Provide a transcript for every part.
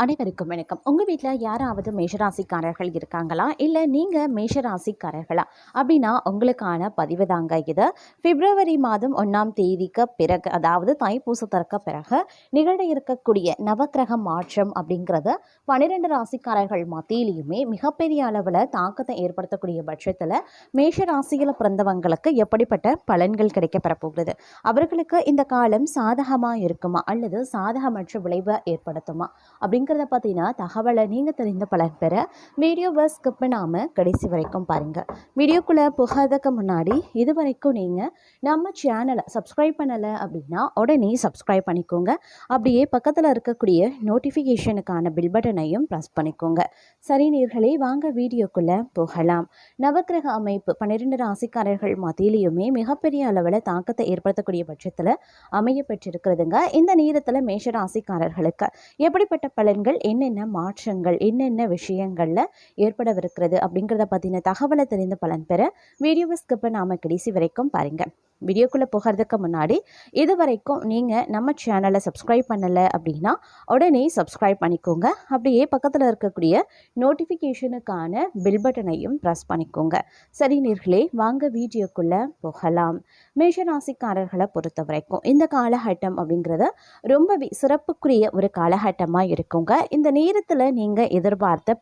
அனைவருக்கும் வணக்கம். உங்கள் வீட்டில் யாராவது மேஷராசிக்காரர்கள் இருக்காங்களா? இல்லை நீங்கள் மேஷராசிக்காரர்களா? அப்படின்னா உங்களுக்கான பதிவு தாங்க இது. பிப்ரவரி மாதம் 1ஆம் தேதிக்கு பிறகு, அதாவது தைப்பூசத்திற்கு பிறகு நிகழ இருக்கக்கூடிய நவக்கிரக மாற்றம் அப்படிங்கிறது 12 ராசிக்காரர்கள் மத்தியிலையுமே மிகப்பெரிய அளவில் தாக்கத்தை ஏற்படுத்தக்கூடிய பட்சத்தில் மேஷராசியில் பிறந்தவங்களுக்கு எப்படிப்பட்ட பலன்கள் கிடைக்கப்பெற போகிறது? அவர்களுக்கு இந்த காலம் சாதகமாக இருக்குமா அல்லது சாதகமற்ற விளைவை ஏற்படுத்துமா அப்படிங்கிறத பார்த்தீங்கன்னா தகவலை நீங்கள் தெரிந்த பலன் பெற வீடியோவை ஸ்கிப் பண்ணாமல் கடைசி வரைக்கும் பாருங்கள். வீடியோக்குள்ளே போகிறதுக்கு முன்னாடி இது வரைக்கும் நீங்கள் நம்ம சேனலை சப்ஸ்கிரைப் பண்ணலை அப்படின்னா உடனே சப்ஸ்கிரைப் பண்ணிக்கோங்க. அப்படியே பக்கத்தில் இருக்கக்கூடிய நோட்டிஃபிகேஷனுக்கான பில் பட்டனையும் ப்ரெஸ் பண்ணிக்கோங்க. சரி நேயர்களே, வாங்க வீடியோக்குள்ளே போகலாம். நவக்கிரக அமைப்பு 12 ராசிக்காரர்கள் மத்தியிலையுமே மிகப்பெரிய அளவில் தாக்கத்தை ஏற்படுத்தக்கூடிய பட்சத்தில் அமைய பெற்றிருக்கிறதுங்க. இந்த நேரத்தில் மேஷ ராசிக்காரர்களுக்கு எப்படிப்பட்ட பலன்கள், என்னென்ன மாற்றங்கள், என்னென்ன விஷயங்களில் ஏற்படவிருக்கிறது அப்படிங்கிறத பற்றின தகவலை தெரிந்து பலன் பெற வீடியோவை ஸ்கிப் பண்ணாமல் கடைசி வரைக்கும் பாருங்கள். வீடியோக்குள்ளே போகிறதுக்கு முன்னாடி இது வரைக்கும் நீங்கள் நம்ம சேனலை சப்ஸ்கிரைப் பண்ணலை அப்படின்னா உடனே சப்ஸ்கிரைப் பண்ணிக்கோங்க. அப்படியே பக்கத்தில் இருக்கக்கூடிய நோட்டிஃபிகேஷனுக்கான பில் பட்டனையும் ப்ரெஸ் பண்ணிக்கோங்க. சரி நேயர்களே, வாங்க வீடியோக்குள்ளே போகலாம். மேஷராசிக்காரர்களை பொறுத்த வரைக்கும் இந்த காலகட்டம் அப்படிங்கிறது ரொம்பவே சிறப்புக்குரிய ஒரு காலகட்டமாக இருக்குங்க. இந்த நேரத்தில் நீங்கள் எதிர்பார்த்த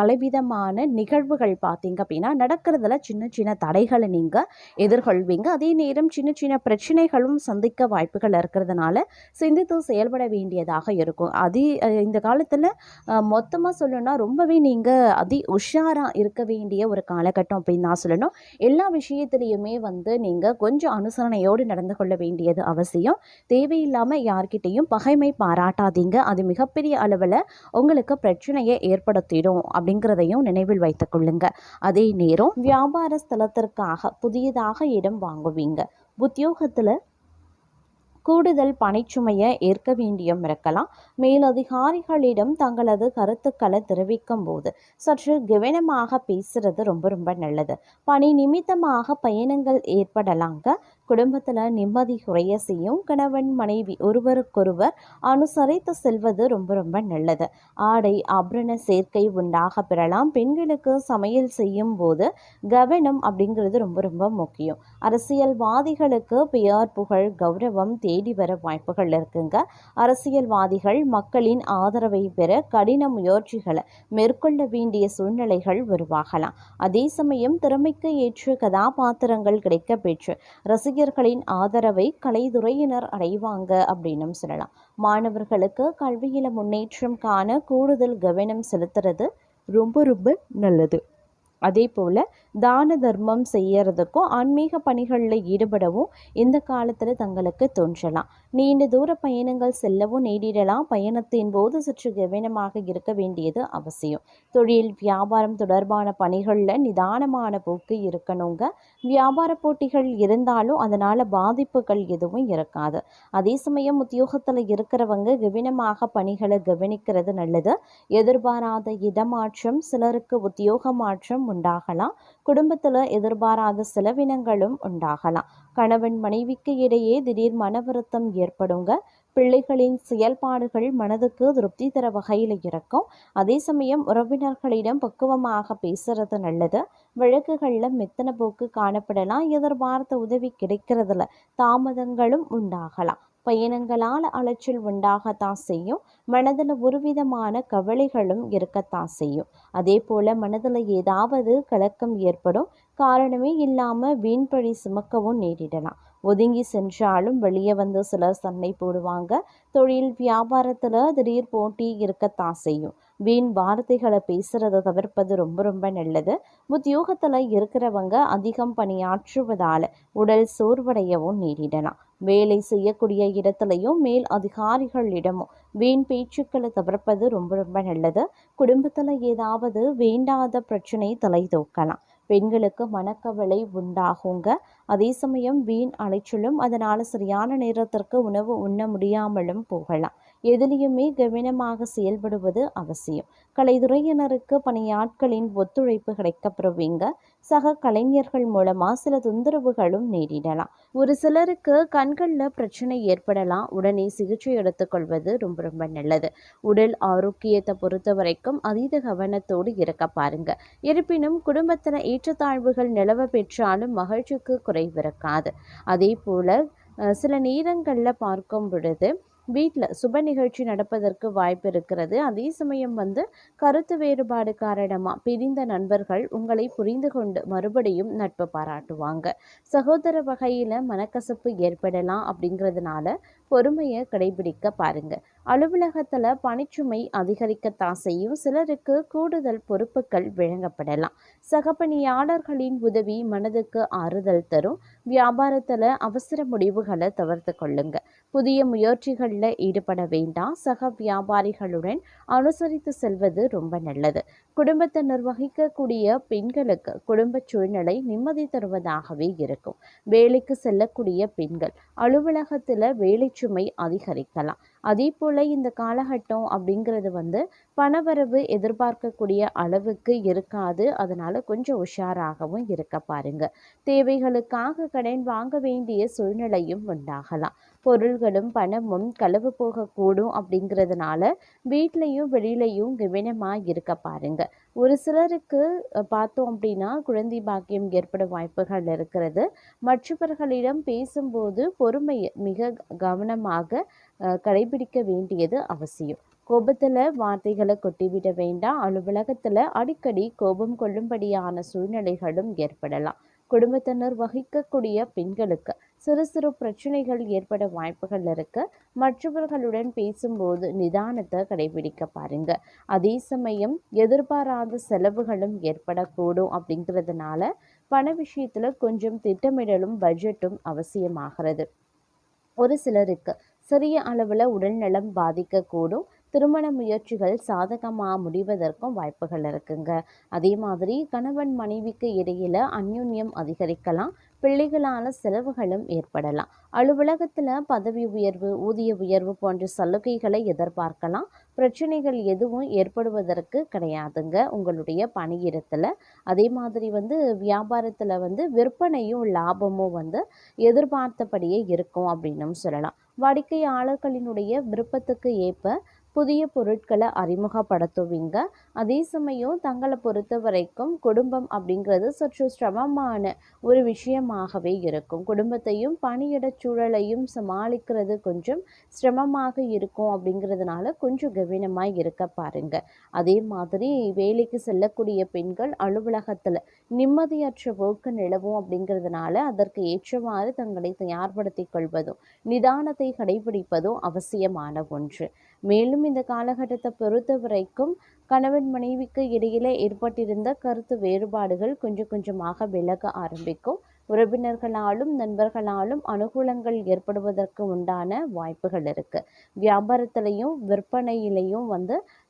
பலவிதமான நிகழ்வுகள் பார்த்தீங்க அப்படின்னா நடக்கிறதுல சின்ன சின்ன தடைகளை நீங்கள் எதிர்கொள்வீங்க. அதே நேரம் சின்ன சின்ன பிரச்சனைகளும் சந்திக்க வாய்ப்புகள் இருக்கிறதுனால சிந்தித்து செயல்பட வேண்டியதாக இருக்கும். இந்த காலத்தில் மொத்தமாக சொல்லணும்னா ரொம்பவே நீங்கள் உஷாராக இருக்க வேண்டிய ஒரு காலகட்டம் அப்படின்னு நான் சொல்லணும். எல்லா விஷயத்துலையுமே நீங்கள் கொஞ்சம் அனுசரணையோடு நடந்து கொள்ள வேண்டியது அவசியம். தேவையில்லாமல் யார்கிட்டையும் பகைமை பாராட்டாதீங்க. அது மிகப்பெரிய அளவில் உங்களுக்கு பிரச்சனையை ஏற்படுத்திடும் அப்படிங்கிறதையும் நினைவில் வைத்துக் கொள்ளுங்க. அதே நேரம் வியாபார ஸ்தலத்திற்காக புதியதாக இடம் வாங்குவீங்க. உத்தியோகத்தில் கூடுதல் பணிச்சுமையை ஏற்க வேண்டியும் இருக்கலாம். மேலதிகாரிகளிடம் தங்களது கருத்துக்களை தெரிவிக்கும் போது சற்று கவனமாக பேசுறது ரொம்ப ரொம்ப நல்லது. பணி நிமித்தமாக பயணங்கள் ஏற்படலாங்க. குடும்பத்தில் நிம்மதி குறைய செய்யும். கணவன் மனைவி ஒருவருக்கொருவர் அனுசரித்து செல்வது ரொம்ப ரொம்ப நல்லது. ஆடை ஆபரண சேர்க்கை உண்டாக பெறலாம். பெண்களுக்கு சமையல் செய்யும் போது கவனம் அப்படிங்கிறது ரொம்ப ரொம்ப முக்கியம். அரசியல்வாதிகளுக்கு பெயர் புகழ் கௌரவம் தேடி வர வாய்ப்புகள் இருக்குங்க. அரசியல்வாதிகள் மக்களின் ஆதரவை பெற கடின முயற்சிகளை மேற்கொள்ள வேண்டிய சூழ்நிலைகள் உருவாகலாம். அதே சமயம் திறமைக்கு ஏற்ற கதாபாத்திரங்கள் கிடைக்க பெற்று ரசிகர்களின் ஆதரவை கலைத்துறையினர் அடைவாங்க அப்படின்னு சொல்லலாம். மாணவர்களுக்கு கல்வியில முன்னேற்றம் காண கூடுதல் கவனம் செலுத்துறது ரொம்ப ரொம்ப நல்லது. அதே போல் தான தர்மம் செய்யறதுக்கும் ஆன்மீக பணிகளில் ஈடுபடவும் இந்த காலத்தில் தங்களுக்கு தோன்றலாம். நீண்ட தூர பயணங்கள் செல்லவும் நேரிடலாம். பயணத்தின் போது சற்று கவனமாக இருக்க வேண்டியது அவசியம். தொழில் வியாபாரம் தொடர்பான பணிகளில் நிதானமான போக்கு இருக்கணுங்க. வியாபார போட்டிகள் இருந்தாலும் அதனால் பாதிப்புகள் எதுவும் இருக்காது. அதே சமயம் உத்தியோகத்தில் இருக்கிறவங்க கவனமாக பணிகளை கவனிக்கிறது நல்லது. எதிர்பாராத இடமாற்றம், சிலருக்கு உத்தியோக மாற்றம் உண்டாகலாம். குடும்பத்தில் எதிர்பாராத செலவினங்களும் உண்டாகலாம். கணவன் மனைவிக்கு இடையே திடீர் மன வருத்தம் ஏற்படுங்க. பிள்ளைகளின் செயல்பாடுகள் மனதுக்கு திருப்தி தர வகையில் இருக்கும். அதே சமயம் உறவினர்களிடம் பக்குவமாக பேசுறது நல்லது. வழக்குகளில் மெத்தன போக்கு காணப்படலாம். எதிர்பார்த்த உதவி கிடைக்கிறதுல தாமதங்களும் உண்டாகலாம். பயணங்களால் அலைச்சல் உண்டாகத்தான் செய்யும். மனதில் ஒருவிதமான கவலைகளும் இருக்கத்தான் செய்யும். அதே போல மனதில் ஏதாவது கலக்கம் ஏற்படும். காரணமே இல்லாமல் வீண்பழி சுமக்கவும் நேரிடலாம். ஒதுங்கி சென்றாலும் வெளியே சிலர் சண்டை போடுவாங்க. தொழில் வியாபாரத்தில் திடீர் போட்டி இருக்கத்தான் செய்யும். வீண் வார்த்தைகளை பேசுறதை தவிர்ப்பது ரொம்ப ரொம்ப நல்லது. உத்தியோகத்தில் இருக்கிறவங்க அதிகம் பணியாற்றுவதால் உடல் சோர்வடையவும் நேரிடலாம். வேலை செய்யக்கூடிய இடத்துலையும் மேல் அதிகாரிகளிடமும் வீண் பேச்சுக்களை தவிர்ப்பது ரொம்ப ரொம்ப நல்லது. குடும்பத்தில் ஏதாவது வேண்டாத பிரச்சனை தலை தூக்கலாம். பெண்களுக்கு மனக்கவலை உண்டாகுங்க. அதே சமயம் வீண் அலைச்சலும், அதனால் சரியான நேரத்திற்கு உணவு உண்ண முடியாமலும் போகலாம். எதிலையுமே கவனமாக செயல்படுவது அவசியம். கலைத்துறையினருக்கு பணியாட்களின் ஒத்துழைப்பு கிடைக்கப்பெறுவீங்க. சக கலைஞர்கள் மூலமா சில தொந்தரவுகளும் நேரிடலாம். ஒரு சிலருக்கு கண்களில் பிரச்சனை ஏற்படலாம். உடனே சிகிச்சை எடுத்துக்கொள்வது ரொம்ப ரொம்ப நல்லது. உடல் ஆரோக்கியத்தை பொறுத்த வரைக்கும் அதீத கவனத்தோடு இருக்க பாருங்க. இருப்பினும் குடும்பத்தில் ஏற்றத்தாழ்வுகள் நிலவ பெற்றாலும் மகிழ்ச்சிக்கு குறைவிருக்காது. அதே போல சில நேரங்களில் பார்க்கும் பொழுது வீட்டில் சுப நிகழ்ச்சி நடப்பதற்கு வாய்ப்பு இருக்கிறது. அதே சமயம் கருத்து வேறுபாடு காரணமாக பிரிந்த நண்பர்கள் உங்களை புரிந்து கொண்டு மறுபடியும் நட்பு பாராட்டுவாங்க. சகோதர வகையில் மனக்கசப்பு ஏற்படலாம். அப்படிங்கிறதுனால பொறுமையை கடைபிடிக்க பாருங்க. அலுவலகத்தில் பணிச்சுமை அதிகரிக்கத்தான் செய்யும். சிலருக்கு கூடுதல் பொறுப்புகள் வழங்கப்படலாம். சக பணியாளர்களின் உதவி மனதுக்கு ஆறுதல் தரும். வியாபாரத்தில் அவசர முடிவுகளை தவிர்த்து கொள்ளுங்க. புதிய முயற்சிகளில் ஈடுபட வேண்டாம். சக வியாபாரிகளுடன் அனுசரித்து செல்வது ரொம்ப நல்லது. குடும்பத்தை நிர்வகிக்கக்கூடிய பெண்களுக்கு குடும்ப சூழ்நிலை நிம்மதி தருவதாகவே இருக்கும். வேலைக்கு செல்லக்கூடிய பெண்கள் அலுவலகத்தில் வேலை சுமை அதிகரிக்கலாம். அதே போல் இந்த காலகட்டம் அப்படிங்கிறது பணவரவு எதிர்பார்க்கக்கூடிய அளவுக்கு இருக்காது. அதனால் கொஞ்சம் உஷாராகவும் இருக்க பாருங்க. தேவைகளுக்காக கடன் வாங்க வேண்டிய சூழ்நிலையும் உண்டாகலாம். பொருள்களும் பணமும் களவு போகக்கூடும். அப்படிங்கிறதுனால வீட்லேயும் வெளியிலையும் கவனமாக இருக்க பாருங்க. ஒரு சிலருக்கு பார்த்தோம் அப்படின்னா குழந்தை பாக்கியம் ஏற்பட வாய்ப்புகள் இருக்கிறது. மற்றவர்களிடம் பேசும்போது பொறுமையை மிக கவனமாக கடைபிடிக்க வேண்டியது அவசியம். கோபத்தில் வார்த்தைகளை கொட்டிவிட வேண்டாம். அலுவலகத்தில் அடிக்கடி கோபம் கொள்ளும்படியான சூழ்நிலைகளும் ஏற்படலாம். குடும்பத்தினர் வகிக்கக்கூடிய பெண்களுக்கு சிறு சிறு பிரச்சனைகள் ஏற்பட வாய்ப்புகள் இருக்கு. மற்றவர்களுடன் பேசும்போது நிதானத்தை கடைபிடிக்க பாருங்க. அதே சமயம் எதிர்பாராத செலவுகளும் ஏற்படக்கூடும். அப்படிங்கிறதுனால பண விஷயத்துல கொஞ்சம் திட்டமிடலும் பட்ஜெட்டும் அவசியமாகிறது. ஒரு சிலருக்கு சிறிய அளவில் உடல் நலம் பாதிக்கக்கூடும். திருமண முயற்சிகள் சாதகமாக முடிவதற்கும் வாய்ப்புகள் இருக்குங்க. அதே மாதிரி கணவன் மனைவிக்கு இடையில அந்யோன்யம் அதிகரிக்கலாம். பிள்ளைகளால் செலவுகளும் ஏற்படலாம். அலுவலகத்தில் பதவி உயர்வு ஊதிய உயர்வு போன்ற சலுகைகளை எதிர்பார்க்கலாம். பிரச்சனைகள் எதுவும் ஏற்படுவதற்கு கிடையாதுங்க உங்களுடைய பணியிடத்தில். அதே மாதிரி வியாபாரத்தில் விற்பனையும் லாபமும் எதிர்பார்த்தபடியே இருக்கும் அப்படின்னும் சொல்லலாம். வாடிக்கையாளர்களினுடைய விருப்பத்துக்கு ஏற்ப புதிய பொருட்களை அறிமுகப்படுத்துவீங்க. அதே சமயம் தங்களை பொறுத்த வரைக்கும் குடும்பம் அப்படிங்கிறது சற்று சிரமமான ஒரு விஷயமாகவே இருக்கும். குடும்பத்தையும் பணியிட சூழலையும் சமாளிக்கிறது கொஞ்சம் சிரமமாக இருக்கும். அப்படிங்கிறதுனால கொஞ்சம் கவனமாக இருக்க பாருங்க. அதே மாதிரி வேலைக்கு செல்லக்கூடிய பெண்கள் அலுவலகத்தில் நிம்மதியற்ற போக்கு நிலவும். அப்படிங்கிறதுனால அதற்கு ஏற்றவாறு தங்களை தயார்படுத்திக் கொள்வதும் நிதானத்தை கடைபிடிப்பதும் அவசியமான ஒன்று. மேலும் இந்த காலகட்டத்தை பொறுத்த வரைக்கும் கணவன் மனைவிக்கு இடையில ஏற்பட்டிருந்த கருத்து வேறுபாடுகள் கொஞ்சம் கொஞ்சமாக விலக ஆரம்பிக்கும். உறவினர்களாலும் நண்பர்களாலும் அனுகூலங்கள் ஏற்படுவதற்கு உண்டான வாய்ப்புகள் இருக்கு. வியாபாரத்திலையும் விற்பனையிலையும்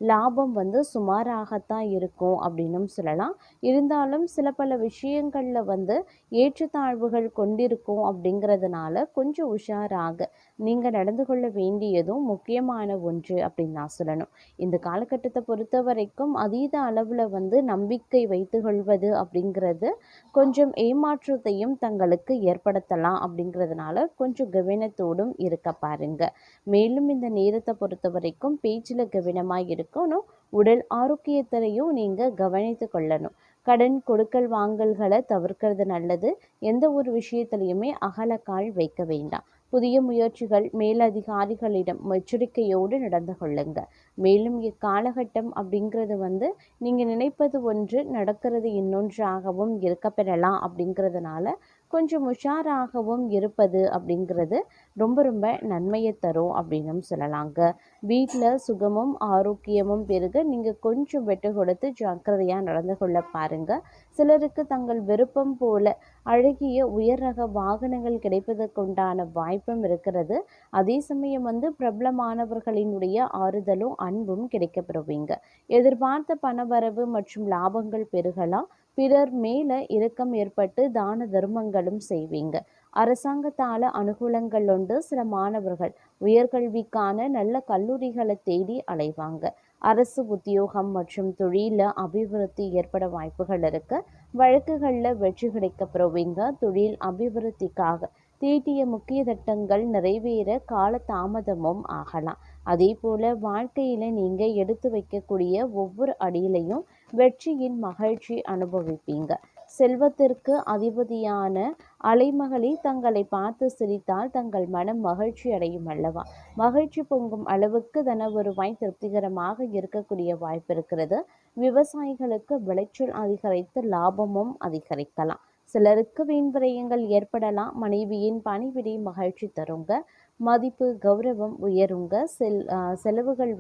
லாபம் சுமாராகத்தான் இருக்கும் அப்படின்னும் சொல்லலாம். இருந்தாலும் சில பல விஷயங்கள்ல ஏற்றத்தாழ்வுகள் கொண்டிருக்கும். அப்படிங்கிறதுனால கொஞ்சம் உஷாராக நீங்க நடந்து கொள்ள வேண்டியதும் முக்கியமான ஒன்று அப்படின்னு நான் சொல்லணும். இந்த காலகட்டத்தை பொறுத்த வரைக்கும் அதீத அளவுல நம்பிக்கை வைத்து கொள்வது அப்படிங்கிறது கொஞ்சம் ஏமாற்றத்தையும் தங்களுக்கு ஏற்படுத்தலாம். அப்படிங்கிறதுனால கொஞ்சம் கவனத்தோடும் இருக்க பாருங்க. மேலும் இந்த நேரத்தை பொறுத்த வரைக்கும் பேச்சில் கவனமாக இருக்கணும். உடல் ஆரோக்கியத்திலையும் நீங்கள் கவனித்து கொள்ளணும். கடன் கொடுக்கல் வாங்கல்களை தவிர்க்கிறது நல்லது. எந்த ஒரு விஷயத்திலையுமே அகலக்கால் வைக்க வேண்டாம். புதிய முயற்சிகள் மேலதிகாரிகளிடம் எச்சரிக்கையோடு நடந்து கொள்ளுங்க. மேலும் இக்காலகட்டம் அப்படிங்கிறது நீங்கள் நினைப்பது ஒன்று நடக்கிறது இன்னொன்றாகவும் இருக்க பெறலாம். அப்படிங்கிறதுனால கொஞ்சம் உஷாராகவும் இருப்பது அப்படிங்கிறது ரொம்ப ரொம்ப நன்மையை தரும் அப்படின்னும் சொல்லலாங்க. வீட்டில் சுகமும் ஆரோக்கியமும் பெருக நீங்கள் கொஞ்சம் வெட்டு கொடுத்து ஜாக்கிரதையாக நடந்து கொள்ள பாருங்க. சிலருக்கு தங்கள் விருப்பம் போல அழகிய உயர் ரக வாகனங்கள் கிடைப்பதற்குண்டான வாய்ப்பும் இருக்கிறது. அதே சமயம் பிரபலமானவர்களினுடைய ஆறுதலும் அன்பும் கிடைக்கப்பெறுவீங்க. எதிர்பார்த்த பணவரவு மற்றும் லாபங்கள் பெருகலாம். பிறர் மேல இரக்கம் ஏற்பட்டு தான தர்மங்களும் செய்வீங்க. அரசாங்கத்தால் அனுகூலங்கள் உண்டு. சில மாணவர்கள் உயர்கல்விக்கான நல்ல கல்லூரிகளை தேடி அலைவாங்க. அரசு உத்தியோகம் மற்றும் தொழில அபிவிருத்தி ஏற்பட வாய்ப்புகள் இருக்கு. வழக்குகளில் வெற்றி கிடைக்க பெறுவீங்க. தொழில் அபிவிருத்திக்காக தீட்டிய முக்கிய திட்டங்கள் நிறைவேற கால தாமதமும் ஆகலாம். அதே போல வாழ்க்கையில நீங்க எடுத்து வைக்கக்கூடிய ஒவ்வொரு அடியிலையும் வெற்றியின் மகிழ்ச்சி அனுபவிப்பீங்க. செல்வத்திற்கு அதிபதியான அலைமகளே தங்களை பார்த்து சிரித்தால் தங்கள் மனம் மகிழ்ச்சி அடையும் அல்லவா? மகிழ்ச்சி பொங்கும் அளவுக்கு தன வருவாய் திருப்திகரமாக இருக்கக்கூடிய வாய்ப்பு இருக்கிறது. விவசாயிகளுக்கு விளைச்சல் அதிகரித்து லாபமும் அதிகரிக்கலாம். சிலருக்கு வீண் விரயங்கள் ஏற்படலாம். மனைவியின் பணிவிடை மகிழ்ச்சி தருங்க. மதிப்பு கௌரவம் உயருங்க. செலவுகள்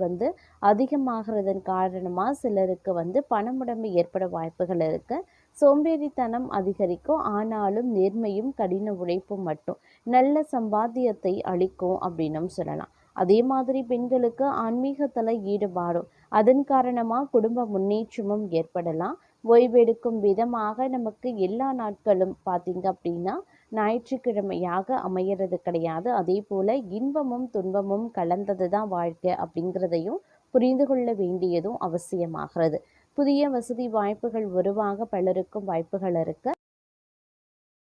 அதிகமாகிறதன் காரணமாக சிலருக்கு பணமுடமை ஏற்பட வாய்ப்புகள் இருக்கு. சோம்பேறித்தனம் அதிகரிக்கும். ஆனாலும் நேர்மையும் கடின உழைப்பும் மட்டும் நல்ல சம்பாத்தியத்தை அளிக்கும் அப்படின்னும் சொல்லலாம். அதே மாதிரி பெண்களுக்கு ஆன்மீகத்தில் ஈடுபாடும் அதன் காரணமாக குடும்ப முன்னேற்றமும் ஏற்படலாம். ஓய்வெடுக்கும் விதமாக நமக்கு எல்லா நாட்களும் பார்த்தீங்க அப்படின்னா ஞாயிற்றுக்கிழமையாக அமையிறது கிடையாது. அதே போல் இன்பமும் துன்பமும் கலந்தது தான் வாழ்க்கை அப்படிங்கிறதையும் புரிந்து கொள்ள வேண்டியதும் அவசியமாகிறது. புதிய வசதி வாய்ப்புகள் உருவாக பலருக்கும் வாய்ப்புகள் இருக்கு.